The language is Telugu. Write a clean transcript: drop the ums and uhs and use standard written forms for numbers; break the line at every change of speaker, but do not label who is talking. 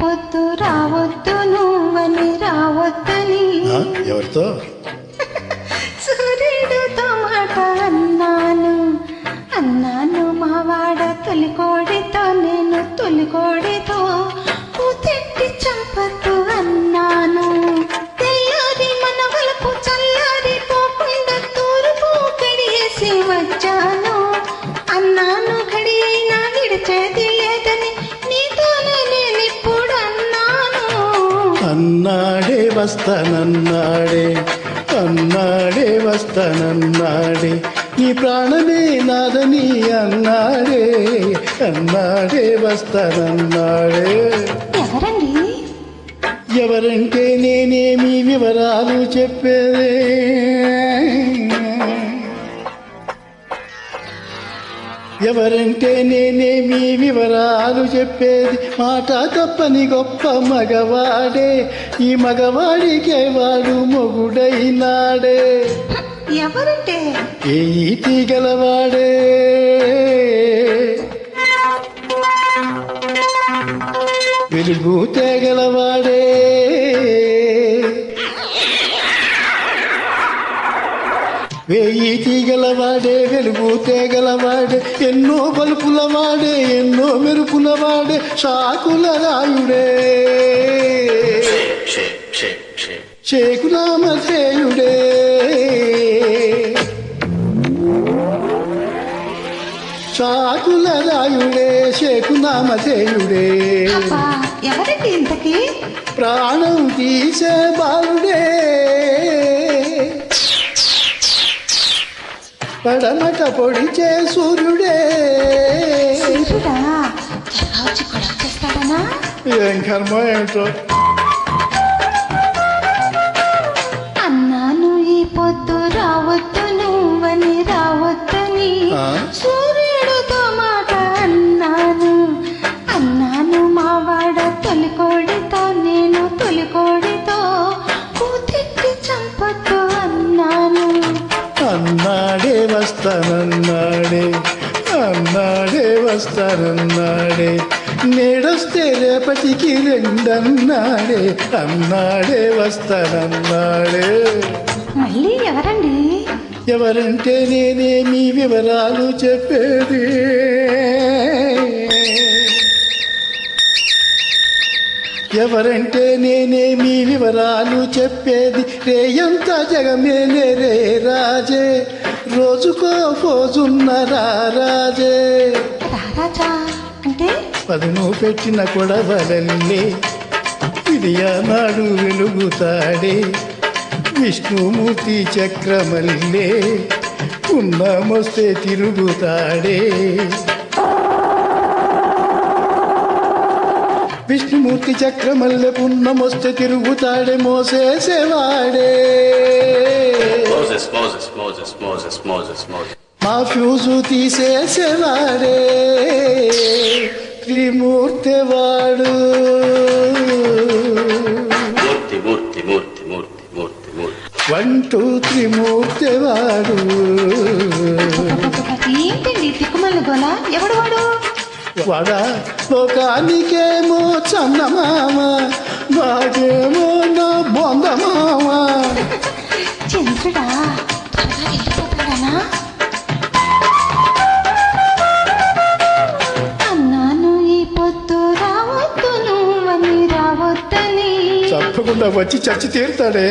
పొద్దు రావద్దు నువ్వని రావద్దని
ఎవరితో
సూర్యుడితో మాట అన్నాను మావాడ తొలికోడితో నేను తొలికోడితో కూతెట్టి చంపద్దు అన్నాను. తెల్లారి మన వలపు చల్లారి పోకుండా తూర్పు కడియేసి వచ్చాను అన్నాను. గడి అయినా విడిచేది లేదని నీతోనే నేనిప్పుడు అన్నాను.
అన్నాడే వస్తానన్నాడే అన్నాడే వస్తానన్నాడే నీ ప్రాణమే నాదని అన్నాడే అన్నాడే వస్తానన్నాడే.
ఎవరండి?
ఎవరంటే నేనేమి వివరాలు చెప్పేదే ఎవరంటే నేనేమి వివరాలు చెప్పేది మాట తప్పని గొప్ప మగవాడే ఈ మగవాడికే వాడు మొగుడైనాడే.
ఎవరంటే?
ఏ తీగలవాడే వెలుగు తేగలవాడే వేయి తీగలవాడే వెలుగు తేగలవాడే ఎన్నో బలుపులవాడే ఎన్నో మెరుపులవాడే షాకుల రాయుడే షేకునామధేయుడే షాకుల రాయుడే షేకునామధేయుడే.
ఎవరండి ఇంతకీ?
ప్రాణం తీసే బాలుడే పడమట పొడిచే సూర్యుడే. ఏం కర్మ ఏంటో.
అన్నాను ఈ పొద్దు రావద్దు నువ్వని రావద్దని సూర్యుడితో మాట అన్నాను మావాడ తొలికోడితో నేను తొలికోడితో కూతెట్టి చంపద్దు అన్నాను.
అన్నాడే వస్తానన్నాడే అన్నాడే వస్తానన్నాడే నేడొస్తే రేపటికి రెండన్నాడే అన్నాడే వస్తానన్నాడే.
మళ్ళీ ఎవరండి?
ఎవరంటే నేనేమి వివరాలు చెప్పేది ఎవరంటే నేనేమి వివరాలు చెప్పేది రేయంత జగమేనే రే రాజే రోజుకో పోజున్న రాజే.
రారాజా అంటే
పదును పెట్టిన కొడవలల్లే విడియానాడు వెలుగుతాడే విష్ణుమూర్తి చక్రమల్లే ఉన్నమొస్తే తిరుగుతాడే. విష్ణుమూర్తి చక్రమల్లె పున్నమొస్తే తిరుగుతాడే మోసేసేవాడే మా ఫ్యూజు తీసేసేవాడే త్రిమూర్తి వాడు 1 2 త్రిమూర్తి వాడు.
ఏంటండి తిక్కుమల్ల గోల? ఎవడు వాడు?
వాడా లోకానికేమో చందమామ నాకేమో నా బొందమామ.
చంద్రుడా వెళ్ళిపోతాడనా? అన్నాను ఈ పొద్దు రావద్దు నువ్వని రావద్దని
తప్పకుండా వచ్చి చచ్చి తీరుతాడే.